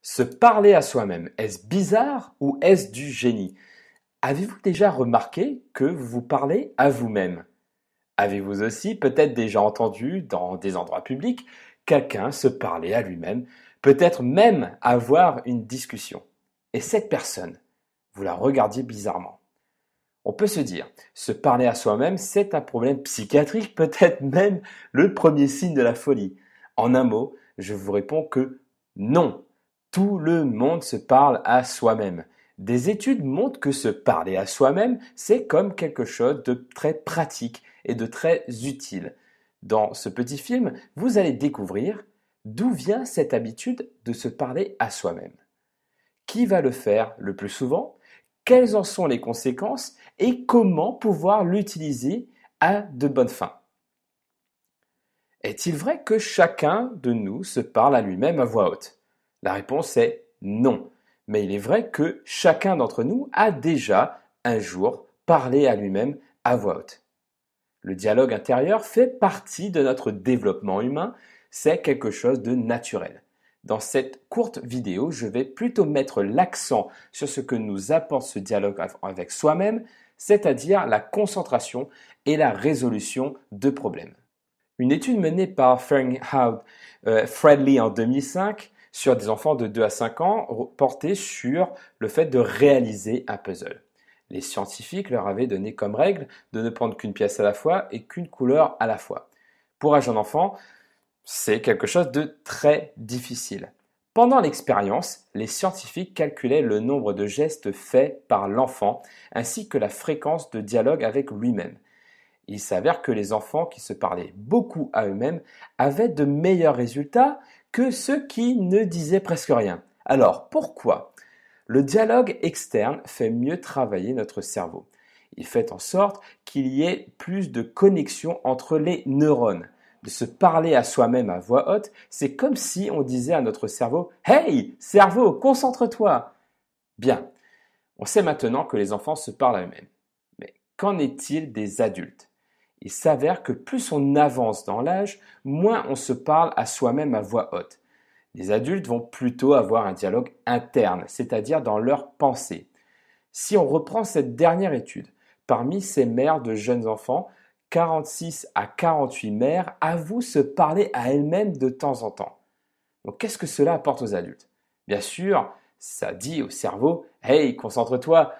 Se parler à soi-même, est-ce bizarre ou est-ce du génie? Avez-vous déjà remarqué que vous vous parlez à vous-même? Avez-vous aussi peut-être déjà entendu dans des endroits publics quelqu'un se parler à lui-même, peut-être même avoir une discussion? Et cette personne, vous la regardiez bizarrement. On peut se dire, se parler à soi-même, c'est un problème psychiatrique, peut-être même le premier signe de la folie. En un mot, je vous réponds que non. Tout le monde se parle à soi-même. Des études montrent que se parler à soi-même, c'est comme quelque chose de très pratique et de très utile. Dans ce petit film, vous allez découvrir d'où vient cette habitude de se parler à soi-même. Qui va le faire le plus souvent? Quelles en sont les conséquences et comment pouvoir l'utiliser à de bonnes fins? Est-il vrai que chacun de nous se parle à lui-même à voix haute? La réponse est non. Mais il est vrai que chacun d'entre nous a déjà un jour parlé à lui-même à voix haute. Le dialogue intérieur fait partie de notre développement humain, c'est quelque chose de naturel. Dans cette courte vidéo, je vais plutôt mettre l'accent sur ce que nous apporte ce dialogue avec soi-même, c'est-à-dire la concentration et la résolution de problèmes. Une étude menée par Fredley en 2005 sur des enfants de 2 à 5 ans portait sur le fait de réaliser un puzzle. Les scientifiques leur avaient donné comme règle de ne prendre qu'une pièce à la fois et qu'une couleur à la fois. Pour un jeune enfant, c'est quelque chose de très difficile. Pendant l'expérience, les scientifiques calculaient le nombre de gestes faits par l'enfant ainsi que la fréquence de dialogue avec lui-même. Il s'avère que les enfants qui se parlaient beaucoup à eux-mêmes avaient de meilleurs résultats que ceux qui ne disaient presque rien. Alors, pourquoi? Le dialogue externe fait mieux travailler notre cerveau. Il fait en sorte qu'il y ait plus de connexion entre les neurones. De se parler à soi-même à voix haute, c'est comme si on disait à notre cerveau « Hey, cerveau, concentre-toi !» Bien, on sait maintenant que les enfants se parlent à eux-mêmes. Mais qu'en est-il des adultes? Il s'avère que plus on avance dans l'âge, moins on se parle à soi-même à voix haute. Les adultes vont plutôt avoir un dialogue interne, c'est-à-dire dans leurs pensées. Si on reprend cette dernière étude, parmi ces mères de jeunes enfants, 46 à 48 mères avouent se parler à elles-mêmes de temps en temps. Donc qu'est-ce que cela apporte aux adultes? Bien sûr, ça dit au cerveau « Hey, concentre-toi !»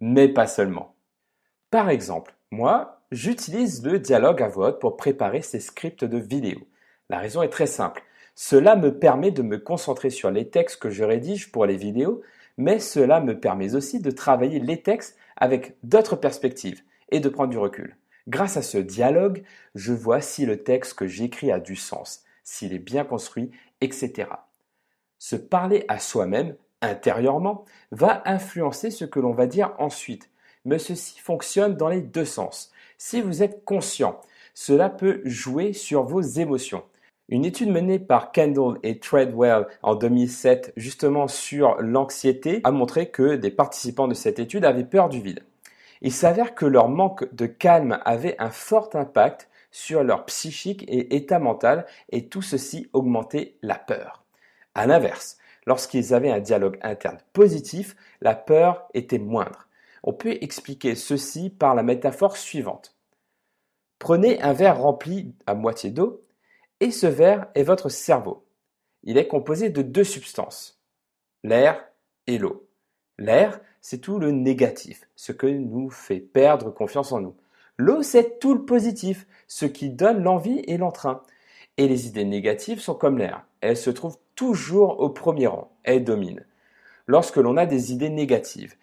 mais pas seulement. Par exemple, moi, j'utilise le dialogue à voix haute pour préparer ces scripts de vidéo. La raison est très simple. Cela me permet de me concentrer sur les textes que je rédige pour les vidéos, mais cela me permet aussi de travailler les textes avec d'autres perspectives et de prendre du recul. Grâce à ce dialogue, je vois si le texte que j'écris a du sens, s'il est bien construit, etc. Se parler à soi-même, intérieurement, va influencer ce que l'on va dire ensuite. Mais ceci fonctionne dans les deux sens. Si vous êtes conscient, cela peut jouer sur vos émotions. Une étude menée par Kendall et Treadwell en 2007 justement sur l'anxiété a montré que des participants de cette étude avaient peur du vide. Il s'avère que leur manque de calme avait un fort impact sur leur psychique et état mental et tout ceci augmentait la peur. À l'inverse, lorsqu'ils avaient un dialogue interne positif, la peur était moindre. On peut expliquer ceci par la métaphore suivante. Prenez un verre rempli à moitié d'eau et ce verre est votre cerveau. Il est composé de deux substances, l'air et l'eau. L'air, c'est tout le négatif, ce que nous fait perdre confiance en nous. L'eau, c'est tout le positif, ce qui donne l'envie et l'entrain. Et les idées négatives sont comme l'air. Elles se trouvent toujours au premier rang. Elles dominent. Lorsque l'on a des idées négatives,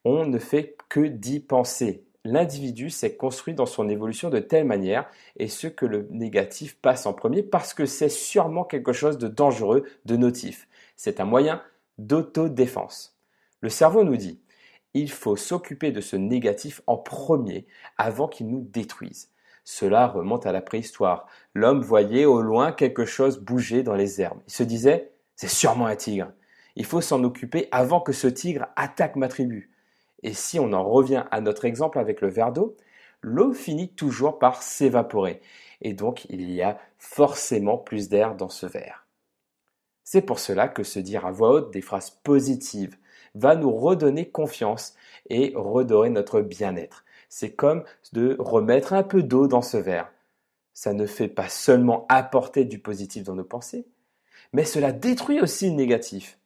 on ne fait que d'y penser. L'individu s'est construit dans son évolution de telle manière et ce que le négatif passe en premier parce que c'est sûrement quelque chose de dangereux, de notif. C'est un moyen d'autodéfense. Le cerveau nous dit, il faut s'occuper de ce négatif en premier avant qu'il nous détruise. Cela remonte à la préhistoire. L'homme voyait au loin quelque chose bouger dans les herbes. Il se disait, c'est sûrement un tigre. Il faut s'en occuper avant que ce tigre attaque ma tribu. Et si on en revient à notre exemple avec le verre d'eau, l'eau finit toujours par s'évaporer. Et donc, il y a forcément plus d'air dans ce verre. C'est pour cela que se dire à voix haute des phrases positives va nous redonner confiance et redorer notre bien-être. C'est comme de remettre un peu d'eau dans ce verre. Ça ne fait pas seulement apporter du positif dans nos pensées, mais cela détruit aussi le négatif.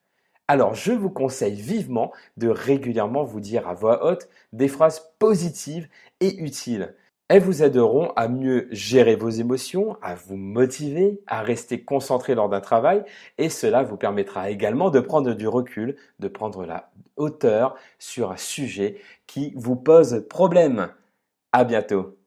Alors je vous conseille vivement de régulièrement vous dire à voix haute des phrases positives et utiles. Elles vous aideront à mieux gérer vos émotions, à vous motiver, à rester concentré lors d'un travail et cela vous permettra également de prendre du recul, de prendre la hauteur sur un sujet qui vous pose problème. À bientôt.